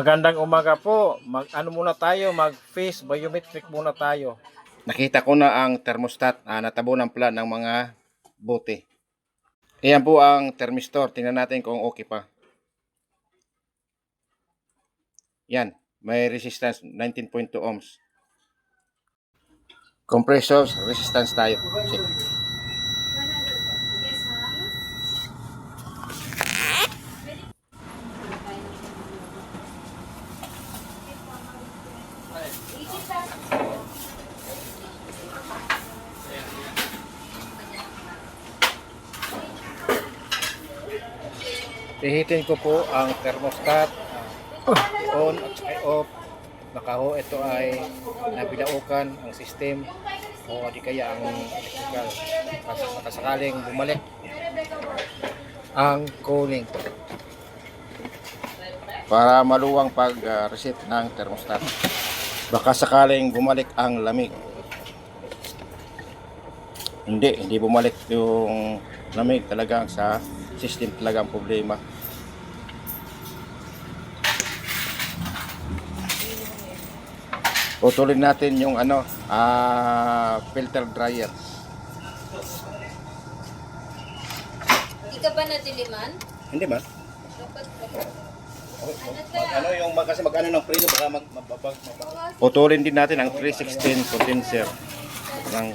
Magandang umaga po. Ano muna tayo, mag-face biometric muna tayo. Nakita ko na ang thermostat, natabunan pala ng mga bote. Ayan po ang thermistor. Tingnan natin kung okay pa. Yan, may resistance 19.2 ohms. Compressor resistance tayo. Check. Ihitin ko po ang thermostat on at off. Nakaho, ito ay nabilaukan ang system o di kaya ang electrical. Sakaling bumalik ang cooling para maluwang pag-reset ng thermostat. Baka sakaling bumalik ang lamig. Hindi bumalik yung lamig, talagang sa system talaga ang problema. Putulin natin yung filter dryer. Hindi ka ba nadiliman? Hindi ba? Yung kasi mag-ano ng preno baka magbabag. Putulin din natin ang 316 condenser ng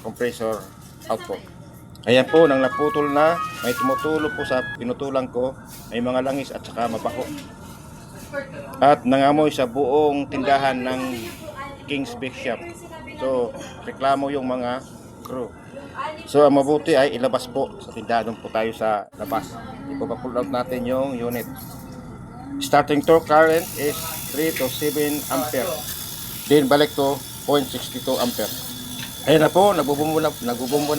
compressor output. Ayan po, nang naputol na, may tumutulo po sa pinutulang ko, may mga langis at saka mabaho. At nangamoy sa buong tindahan ng King's Bake Shop. So, reklamo yung mga crew. So, ang mabuti ay ilabas po sa tindahan. Doon po tayo sa labas. Ipo-pull out natin yung unit. Starting torque current is 3 to 7 ampere. Then, balik to 0.62 ampere. Ayun na po, nagbubumbo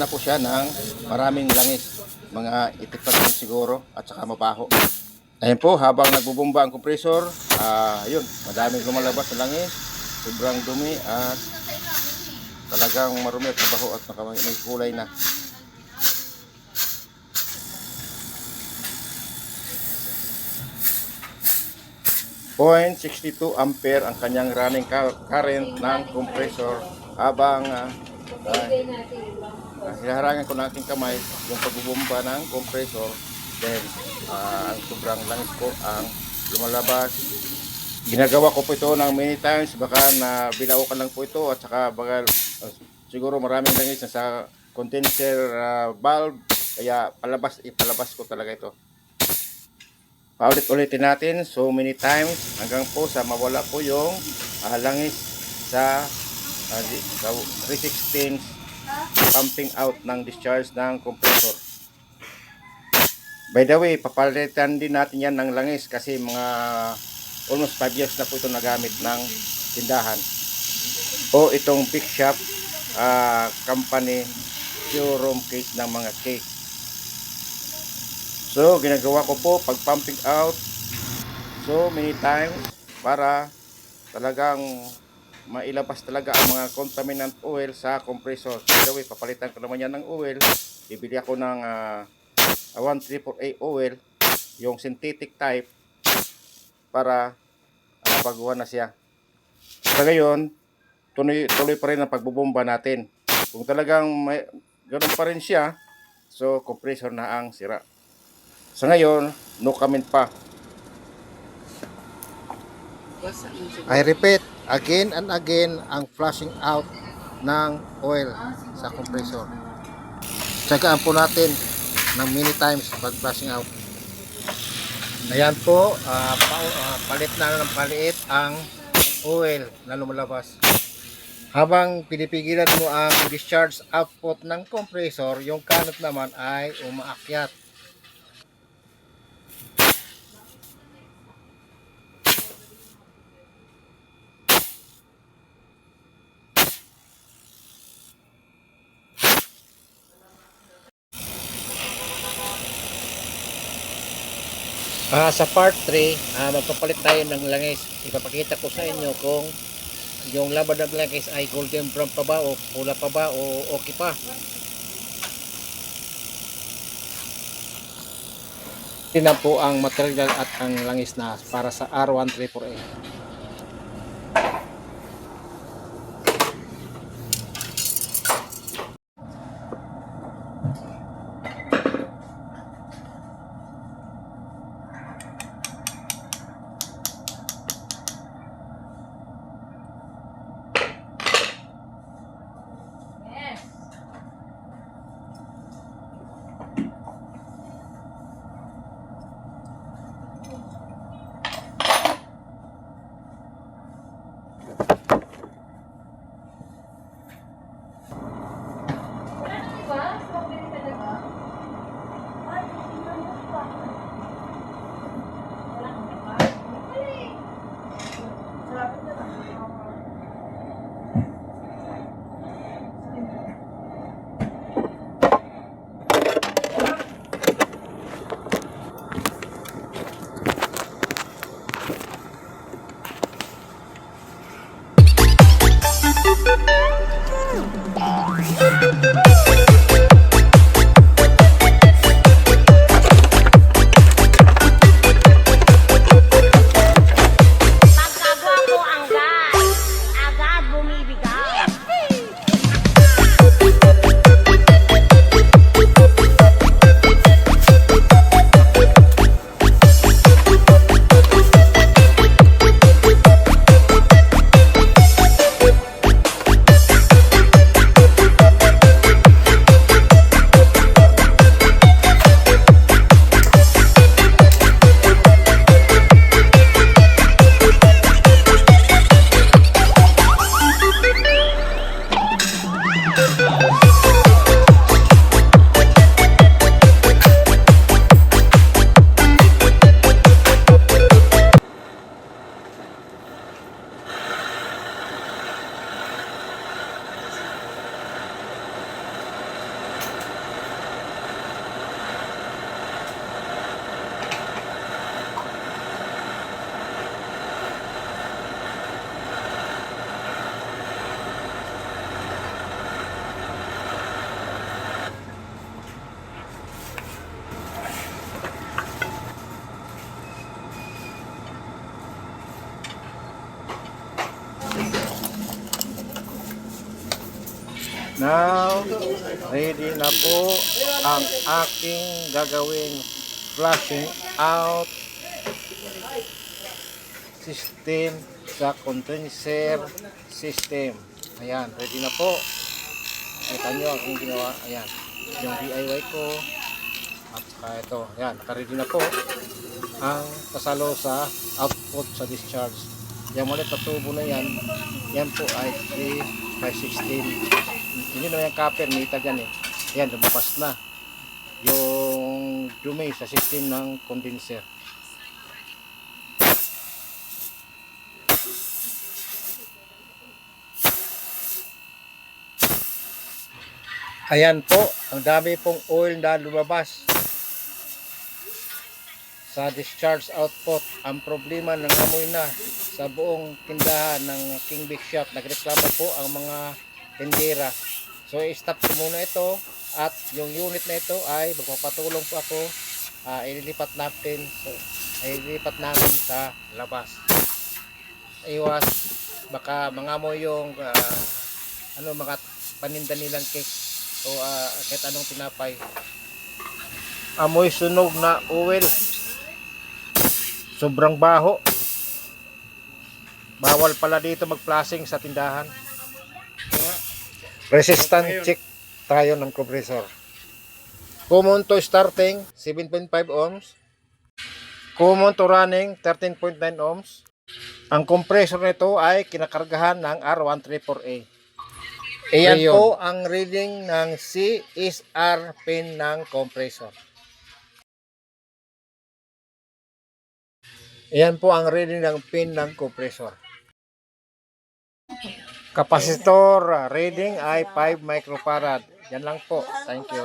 na po siya ng maraming langis. Mga 80% siguro at saka mabaho. Ayun po, habang nagbubumba ang compressor, ayun, madaming lumalabas na langis, sobrang dumi at talagang marumi at mabaho at may kulay na. .62 ampere ang kanyang running current ng compressor habang hinaharangan ko ng aking kamay yung pagbubumba ng compressor. Then ang sobrang langis po ang lumalabas. Ginagawa ko po ito ng many times, baka na bilaukan lang po ito at saka baka siguro maraming langis na sa condenser valve, kaya ipalabas ko talaga ito. Paulit-ulitin natin so many times hanggang po sa mawala po yung langis sa 316 pumping out ng discharge ng compressor. By the way, papalitan din natin yan ng langis kasi mga almost 5 years na po ito nagamit ng tindahan. O itong Big Shop company showroom case ng mga cake. So, ginagawa ko po pag pumping out so many times para talagang mailabas talaga ang mga contaminant oil sa compressor. By the way, papalitan ko naman yan ng oil. Bibili ako ng 1348 oil, yung synthetic type, para baguhan na siya. Sa ngayon, tuloy pa rin ang pagbubomba natin. Kung talagang ganoon pa rin siya, so compressor na ang sira. Sa ngayon, no comment pa. I repeat again and again ang flushing out ng oil sa compressor. Tsagaan po natin ng many times pag flushing out. Ayan po, palit na ng paliit ang oil na lumalabas. Habang pinipigilan mo ang discharge output ng compressor, yung kanot naman ay umaakyat. Sa part 3, magpapalit tayo ng langis. Ipapakita ko sa inyo kung yung laban ng langis ay golden brown pa ba o pula pa ba o okay pa. Yun na po ang material at ang langis na para sa R1348. Pagkagawa ko ang gas, agad bumibigay. Now, ready na po ang aking gagawing flushing out system sa condenser system. Ayan, ready na po. Kita nyo ang aking ginawa. Ayan, yung DIY ko. At saka ito. Ayan, naka-ready na po ang kasalo sa output sa discharge. Yung maliit na tubo na yan, yan po ay 3 by 16. Hindi naman yung copper, meter yan eh. Yan, lumabas na yung dumi sa system ng condenser. Ayan po, ang dami pong oil na lumabas sa discharge output. Ang problema ng amoy na sa buong tindahan ng King Big Shop. Nagreklamo po ang mga tindera. So i-stop ko muna ito at yung unit na ito ay magpapatulong po ako. Ililipat natin. So, ililipat namin sa labas. Iwas baka mangamoy yung mga paninda nilang cake o kahit anong tinapay. Amoy sunog na oil. Sobrang baho. Bawal pala dito mag-flashing sa tindahan. Resistant check tayo ng compressor. Common to starting 7.5 ohms. Common to running 13.9 ohms. Ang compressor nito ay kinakargahan ng R134A. Ayan po ang reading ng CSR pin ng compressor. Ayan po ang reading ng pin ng compressor. Kapasitor reading ay 5 microfarad. Yan lang po. Thank you.